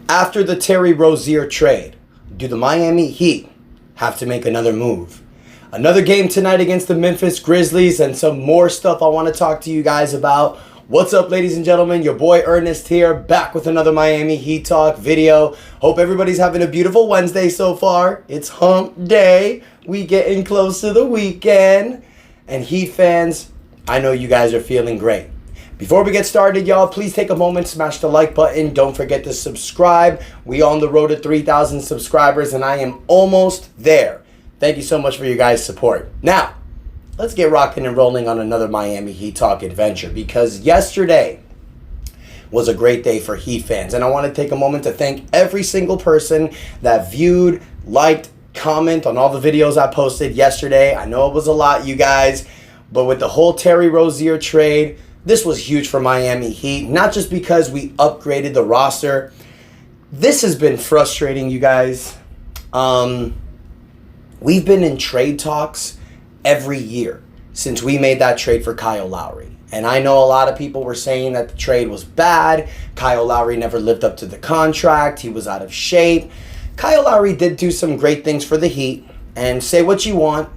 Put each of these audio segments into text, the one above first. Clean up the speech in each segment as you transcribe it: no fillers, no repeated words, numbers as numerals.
After the Terry Rozier trade, do the Miami Heat have to make another move? Another game tonight against the Memphis Grizzlies and some more stuff I want to talk to you guys about. What's up, ladies and gentlemen? Your boy Ernest here, back with another Miami Heat Talk video. Hope everybody's having a beautiful Wednesday so far. It's hump day. We getting close to the weekend. And Heat fans, I know you guys are feeling great. Before we get started, y'all, please take a moment, smash the like button. Don't forget to subscribe. We on the road to 3,000 subscribers, and I am almost there. Thank you so much for your guys' support. Now, let's get rocking and rolling on another Miami Heat Talk adventure, because yesterday was a great day for Heat fans. And I want to take a moment to thank every single person that viewed, liked, comment on all the videos I posted yesterday. I know it was a lot, you guys, but with the whole Terry Rozier trade, this was huge for Miami Heat, not just because we upgraded the roster. This has been frustrating, you guys. We've been in trade talks every year since we made that trade for Kyle Lowry. And I know a lot of people were saying that the trade was bad. Kyle Lowry never lived up to the contract. He was out of shape. Kyle Lowry did do some great things for the Heat. And say what you want,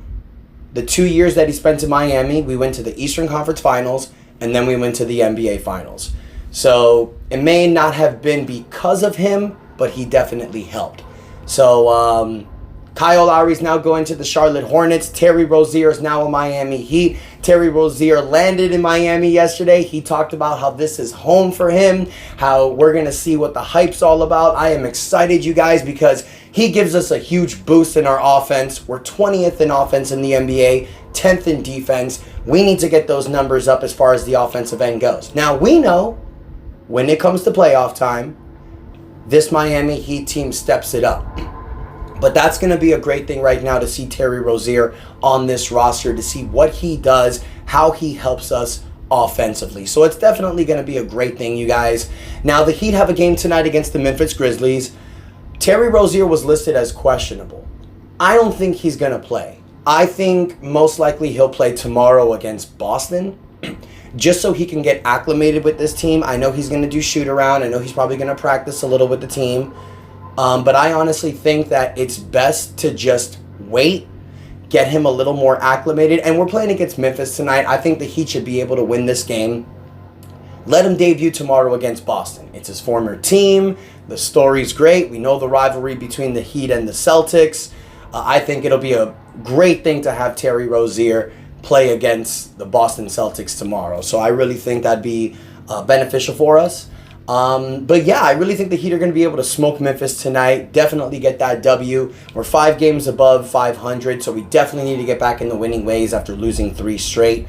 the 2 years that he spent in Miami, we went to the Eastern Conference Finals, and then we went to the NBA Finals. So it may not have been because of him, but he definitely helped. So Kyle Lowry's now going to the Charlotte Hornets. Terry Rozier is now a Miami Heat. Terry Rozier landed in Miami yesterday. He talked about how this is home for him, how we're going to see what the hype's all about. I am excited, you guys, because he gives us a huge boost in our offense. We're 20th in offense in the NBA, 10th in defense. We need to get those numbers up as far as the offensive end goes. Now, we know when it comes to playoff time, this Miami Heat team steps it up. But that's going to be a great thing right now to see Terry Rozier on this roster, to see what he does, how he helps us offensively. So it's definitely going to be a great thing, you guys. Now, the Heat have a game tonight against the Memphis Grizzlies. Terry Rozier was listed as questionable. I don't think he's going to play. I think most likely he'll play tomorrow against Boston, just so he can get acclimated with this team. I know he's going to do shoot around. I know he's probably going to practice a little with the team. But I honestly think that it's best to just wait, get him a little more acclimated. And we're playing against Memphis tonight. I think the Heat should be able to win this game. Let him debut tomorrow against Boston. It's his former team. The story's great. We know the rivalry between the Heat and the Celtics. I think it'll be a great thing to have Terry Rozier play against the Boston Celtics tomorrow. So I really think that'd be beneficial for us. But yeah, I really think the Heat are going to be able to smoke Memphis tonight. Definitely get that W. We're 5 games above 500, so we definitely need to get back in the winning ways after losing 3 straight.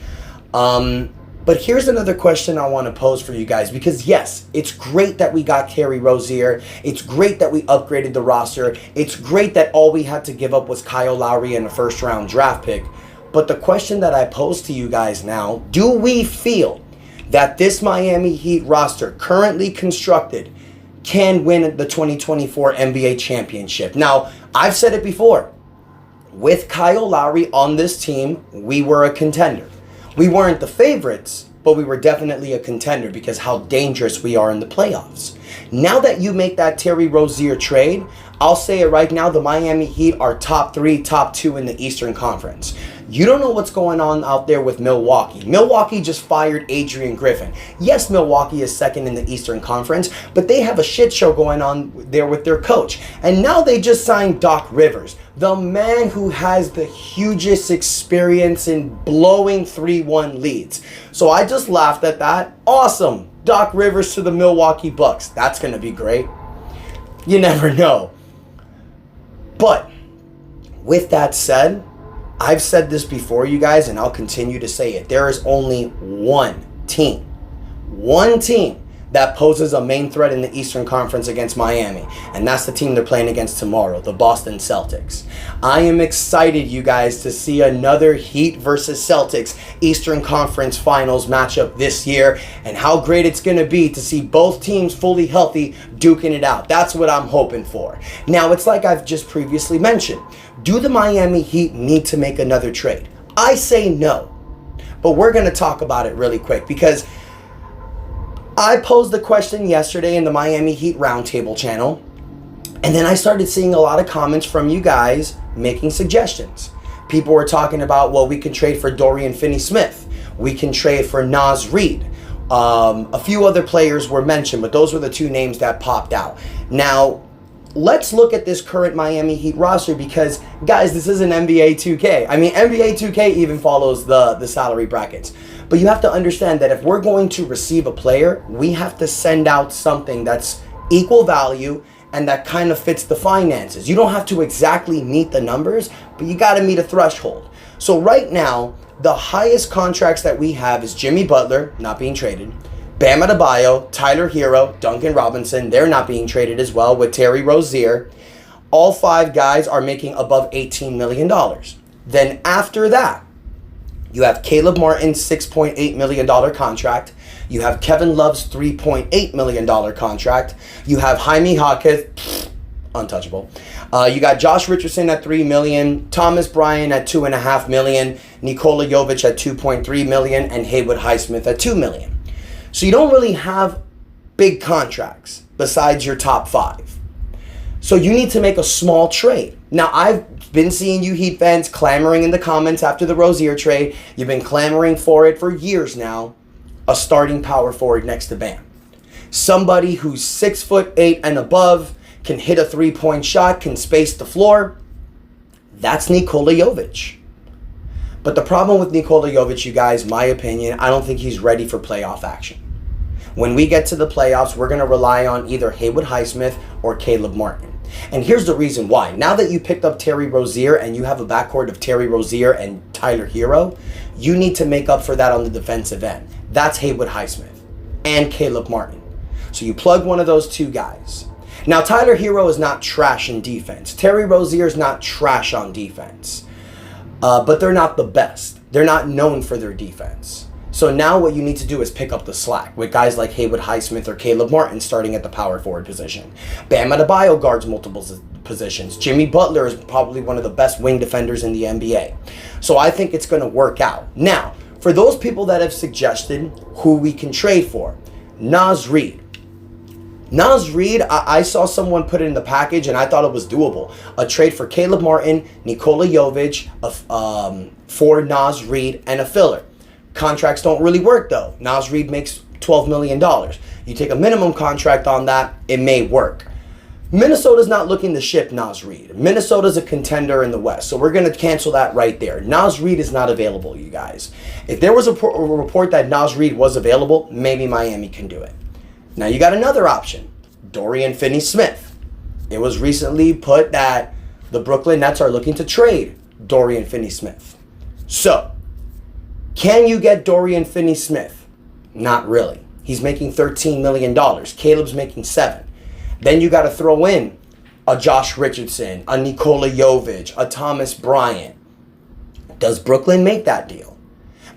But here's another question I want to pose for you guys, because yes, it's great that we got Terry Rozier. It's great that we upgraded the roster. It's great that all we had to give up was Kyle Lowry and a first-round draft pick. But the question that I pose to you guys now, do we feel that this Miami Heat roster, currently constructed, can win the 2024 NBA championship? Now, I've said it before. With Kyle Lowry on this team, we were a contender. We weren't the favorites, but we were definitely a contender because how dangerous we are in the playoffs. Now that you make that Terry Rozier trade, I'll say it right now, the Miami Heat are top 3, top 2 in the Eastern Conference. You don't know what's going on out there with Milwaukee. Milwaukee just fired Adrian Griffin. Yes, Milwaukee is second in the Eastern Conference, but they have a shit show going on there with their coach. And now they just signed Doc Rivers, the man who has the hugest experience in blowing 3-1 leads. So I just laughed at that. Awesome. Doc Rivers to the Milwaukee Bucks. That's going to be great. You never know. But with that said, I've said this before, you guys, and I'll continue to say it. There is only one team that poses a main threat in the Eastern Conference against Miami, and that's the team they're playing against tomorrow, the Boston Celtics. I am excited, you guys, to see another Heat versus Celtics Eastern Conference Finals matchup this year, and how great it's going to be to see both teams fully healthy duking it out. That's what I'm hoping for. Now, it's like I've just previously mentioned. Do the Miami Heat need to make another trade? I say no, but we're going to talk about it really quick, because I posed the question yesterday in the Miami Heat Roundtable channel, and then I started seeing a lot of comments from you guys making suggestions. People were talking about, well, we can trade for Dorian Finney-Smith. We can trade for Naz Reid. A few other players were mentioned, but those were the two names that popped out. Now, let's look at this current Miami Heat roster because, guys, this is an NBA 2K. I mean, NBA 2K even follows the salary brackets. But you have to understand that if we're going to receive a player, we have to send out something that's equal value and that kind of fits the finances. You don't have to exactly meet the numbers, but you got to meet a threshold. So right now, the highest contracts that we have is Jimmy Butler, not being traded, Bam Adebayo, Tyler Hero, Duncan Robinson, they're not being traded as well, with Terry Rozier. All 5 guys are making above $18 million. Then after that, you have Caleb Martin's $6.8 million contract. You have Kevin Love's $3.8 million contract. You have Jaime Jaquez, untouchable. You got Josh Richardson at $3 million, Thomas Bryant at $2.5 million, Nikola Jovic at $2.3 million, and Haywood Highsmith at $2 million. So you don't really have big contracts besides your top 5. So you need to make a small trade. Now, I've been seeing you Heat fans clamoring in the comments after the Rozier trade. You've been clamoring for it for years now. A starting power forward next to Bam. Somebody who's 6'8" and above, can hit a 3-point shot, can space the floor. That's Nikola Jovic. But the problem with Nikola Jovic, you guys, my opinion, I don't think he's ready for playoff action. When we get to the playoffs, we're going to rely on either Haywood Highsmith or Caleb Martin. And here's the reason why. Now that you picked up Terry Rozier and you have a backcourt of Terry Rozier and Tyler Hero, you need to make up for that on the defensive end. That's Haywood Highsmith and Caleb Martin. So you plug one of those 2 guys. Now, Tyler Hero is not trash in defense. Terry Rozier is not trash on defense. But they're not the best. They're not known for their defense. So now what you need to do is pick up the slack with guys like Haywood Highsmith or Caleb Martin starting at the power forward position. Bam Adebayo guards multiple positions. Jimmy Butler is probably one of the best wing defenders in the NBA. So I think it's going to work out. Now, for those people that have suggested who we can trade for, Naz Reid. Naz Reid, I saw someone put it in the package and I thought it was doable. A trade for Caleb Martin, Nikola Jovic, for Naz Reid, and a filler. Contracts don't really work though. Naz Reid makes $12 million. You take a minimum contract on that, it may work. Minnesota's not looking to ship Naz Reid. Minnesota's a contender in the West, so we're going to cancel that right there. Naz Reid is not available, you guys. If there was a report that Naz Reid was available, maybe Miami can do it. Now you got another option, Dorian Finney-Smith. It was recently put that the Brooklyn Nets are looking to trade Dorian Finney-Smith. So, can you get Dorian Finney-Smith? Not really. He's making $13 million. Caleb's making $7 million. Then you got to throw in a Josh Richardson, a Nikola Jovic, a Thomas Bryant. Does Brooklyn make that deal?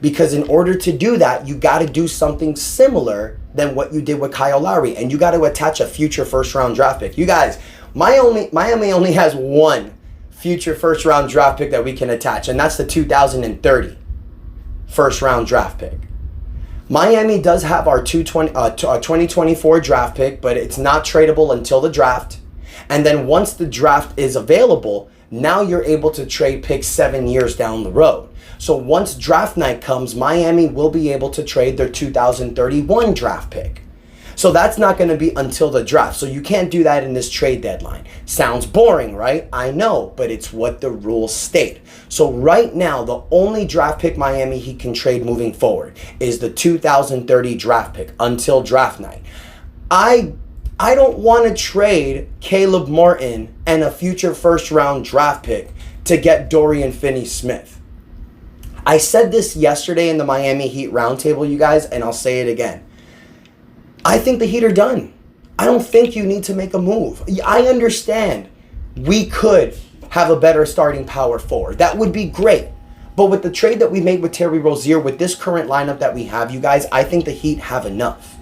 Because in order to do that, you got to do something similar than what you did with Kyle Lowry. And you got to attach a future first-round draft pick. You guys, Miami only has one future first-round draft pick that we can attach, and that's the 2030 first-round draft pick. Miami does have our 2024 draft pick, but it's not tradable until the draft. And then once the draft is available, now you're able to trade picks 7 years down the road. So once draft night comes, Miami will be able to trade their 2031 draft pick. So that's not going to be until the draft. So you can't do that in this trade deadline. Sounds boring, right? I know, but it's what the rules state. So right now, the only draft pick Miami Heat can trade moving forward is the 2030 draft pick until draft night. I don't want to trade Caleb Martin and a future first-round draft pick to get Dorian Finney-Smith. I said this yesterday in the Miami Heat Roundtable, you guys, and I'll say it again. I think the Heat are done. I don't think you need to make a move. I understand we could have a better starting power forward. That would be great. But with the trade that we made with Terry Rozier, with this current lineup that we have, you guys, I think the Heat have enough.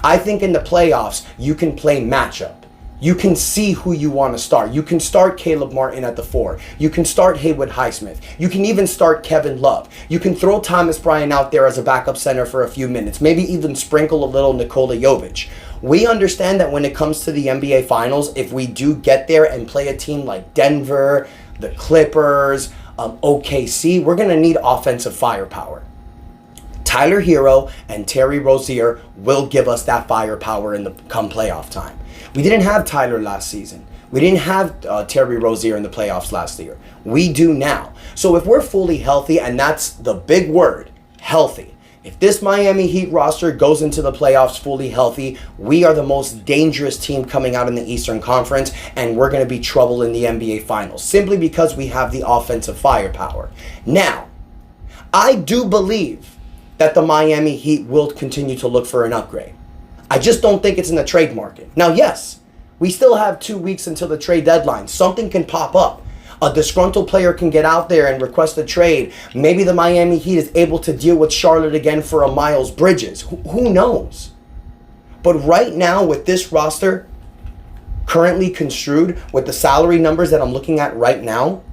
I think in the playoffs, you can play matchup. You can see who you want to start. You can start Caleb Martin at the 4. You can start Haywood Highsmith. You can even start Kevin Love. You can throw Thomas Bryant out there as a backup center for a few minutes. Maybe even sprinkle a little Nikola Jovic. We understand that when it comes to the NBA Finals, if we do get there and play a team like Denver, the Clippers, OKC, we're going to need offensive firepower. Tyler Hero and Terry Rozier will give us that firepower in the come playoff time. We didn't have Tyler last season. We didn't have Terry Rozier in the playoffs last year. We do now. So if we're fully healthy, and that's the big word, healthy. If this Miami Heat roster goes into the playoffs fully healthy, we are the most dangerous team coming out in the Eastern Conference, and we're going to be trouble in the NBA Finals, simply because we have the offensive firepower. Now, I do believe that the Miami Heat will continue to look for an upgrade. I just don't think it's in the trade market. Now, yes, we still have 2 weeks until the trade deadline. Something can pop up. A disgruntled player can get out there and request a trade. Maybe the Miami Heat is able to deal with Charlotte again for a Miles Bridges. Who knows? But right now, with this roster currently construed, with the salary numbers that I'm looking at right now,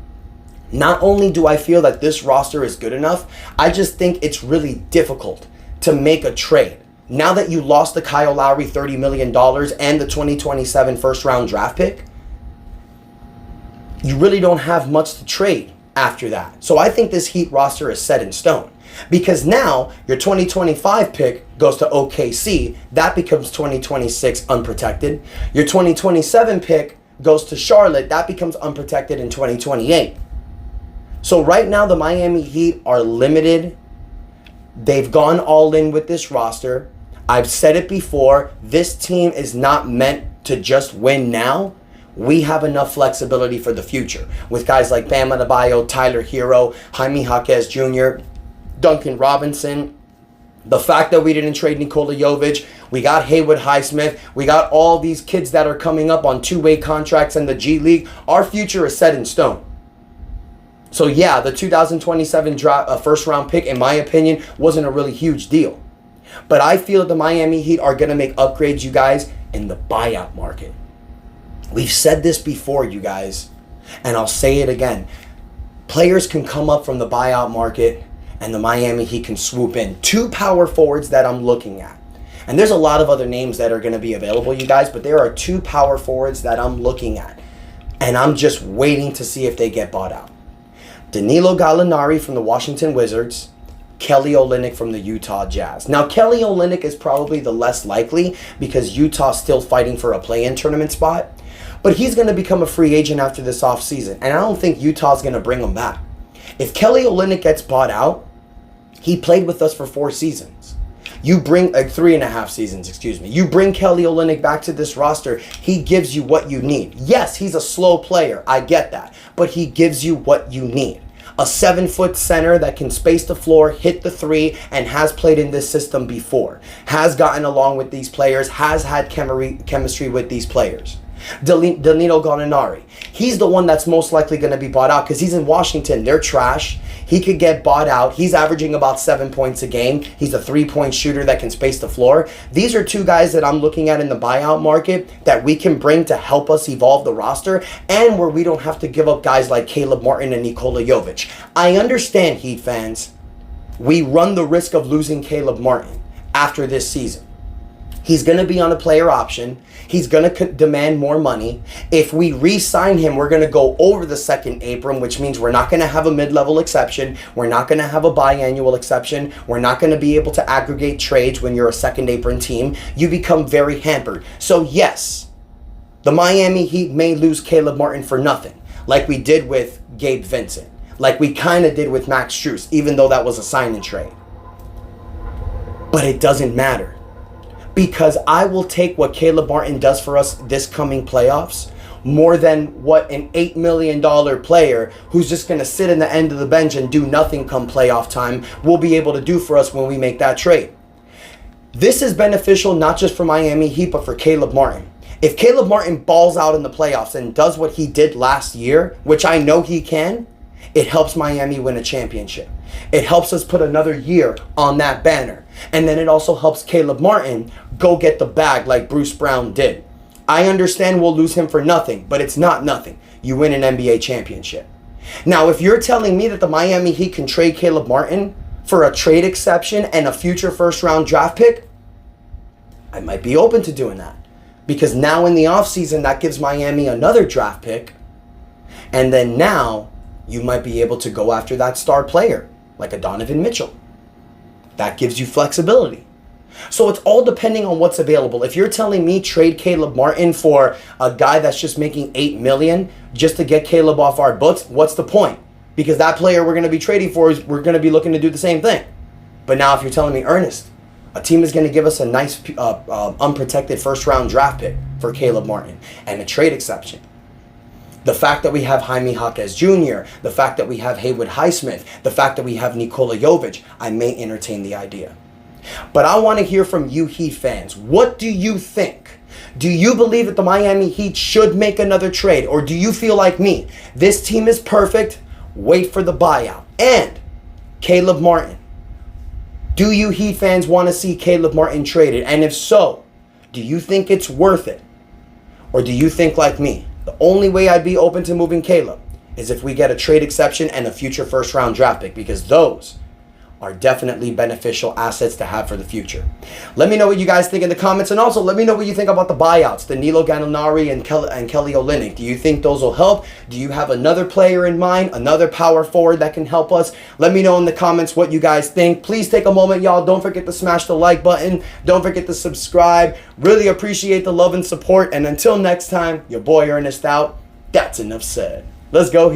not only do I feel that this roster is good enough, I just think it's really difficult to make a trade. Now that you lost the Kyle Lowry $30 million and the 2027 first round draft pick, you really don't have much to trade after that. So I think this Heat roster is set in stone. Because now your 2025 pick goes to OKC. That becomes 2026 unprotected. Your 2027 pick goes to Charlotte. That becomes unprotected in 2028. So right now the Miami Heat are limited. They've gone all in with this roster. I've said it before, this team is not meant to just win now. We have enough flexibility for the future with guys like Bam Adebayo, Tyler Hero, Jaime Jaquez Jr., Duncan Robinson. The fact that we didn't trade Nikola Jovic, we got Haywood Highsmith, we got all these kids that are coming up on two-way contracts in the G League. Our future is set in stone. So yeah, the 2027 first round pick, in my opinion, wasn't a really huge deal. But I feel that the Miami Heat are going to make upgrades, you guys, in the buyout market. We've said this before, you guys, and I'll say it again. Players can come up from the buyout market, and the Miami Heat can swoop in. 2 power forwards that I'm looking at. And there's a lot of other names that are going to be available, you guys, but there are 2 power forwards that I'm looking at. And I'm just waiting to see if they get bought out. Danilo Gallinari from the Washington Wizards, Kelly Olynyk from the Utah Jazz. Now, Kelly Olynyk is probably the less likely because Utah's still fighting for a play-in tournament spot. But he's going to become a free agent after this offseason, and I don't think Utah's going to bring him back. If Kelly Olynyk gets bought out, he played with us for 4 seasons. You bring 3.5 seasons, excuse me. You bring Kelly Olynyk back to this roster, he gives you what you need. Yes, he's a slow player, I get that, but he gives you what you need. A 7-foot center that can space the floor, hit the 3, and has played in this system before. Has gotten along with these players, has had chemistry with these players. Danilo Gallinari. He's the one that's most likely going to be bought out because he's in Washington. They're trash. He could get bought out. He's averaging about 7 points a game. He's a 3-point shooter that can space the floor. These are 2 guys that I'm looking at in the buyout market that we can bring to help us evolve the roster and where we don't have to give up guys like Caleb Martin and Nikola Jovic. I understand, Heat fans. We run the risk of losing Caleb Martin after this season. He's going to be on a player option. He's going to demand more money. If we re-sign him, we're going to go over the second apron, which means we're not going to have a mid-level exception. We're not going to have a biannual exception. We're not going to be able to aggregate trades when you're a second apron team. You become very hampered. So yes, the Miami Heat may lose Caleb Martin for nothing, like we did with Gabe Vincent, like we kind of did with Max Strus, even though that was a sign and trade. But it doesn't matter. Because I will take what Caleb Martin does for us this coming playoffs more than what an $8 million player who's just going to sit in the end of the bench and do nothing come playoff time will be able to do for us when we make that trade. This is beneficial not just for Miami Heat, but for Caleb Martin. If Caleb Martin balls out in the playoffs and does what he did last year, which I know he can, it helps Miami win a championship. It helps us put another year on that banner. And then it also helps Caleb Martin go get the bag like Bruce Brown did. I understand we'll lose him for nothing, but it's not nothing. You win an NBA championship. Now, if you're telling me that the Miami Heat can trade Caleb Martin for a trade exception and a future first-round draft pick, I might be open to doing that. Because now in the offseason, that gives Miami another draft pick. And then now, you might be able to go after that star player, like a Donovan Mitchell. That gives you flexibility. So it's all depending on what's available. If you're telling me trade Caleb Martin for a guy that's just making $8 million just to get Caleb off our books, what's the point? Because that player we're going to be trading for, we're going to be looking to do the same thing. But now if you're telling me, Ernest, a team is going to give us a nice unprotected first-round draft pick for Caleb Martin and a trade exception. The fact that we have Jaime Jaquez Jr., the fact that we have Haywood Highsmith, the fact that we have Nikola Jovic, I may entertain the idea. But I want to hear from you Heat fans. What do you think? Do you believe that the Miami Heat should make another trade? Or do you feel like me? This team is perfect. Wait for the buyout. And Caleb Martin. Do you Heat fans want to see Caleb Martin traded? And if so, do you think it's worth it? Or do you think like me? The only way I'd be open to moving Caleb is if we get a trade exception and a future first-round draft pick, because those are definitely beneficial assets to have for the future. Let me know what you guys think in the comments, and also let me know what you think about the buyouts, Danilo Gallinari and Kelly Olynyk. Do you think those will help? Do you have another player in mind, another power forward that can help us? Let me know in the comments what you guys think. Please take a moment, y'all. Don't forget to smash the like button. Don't forget to subscribe. Really appreciate the love and support. And until next time, your boy Ernest out. That's enough said. Let's go Heat.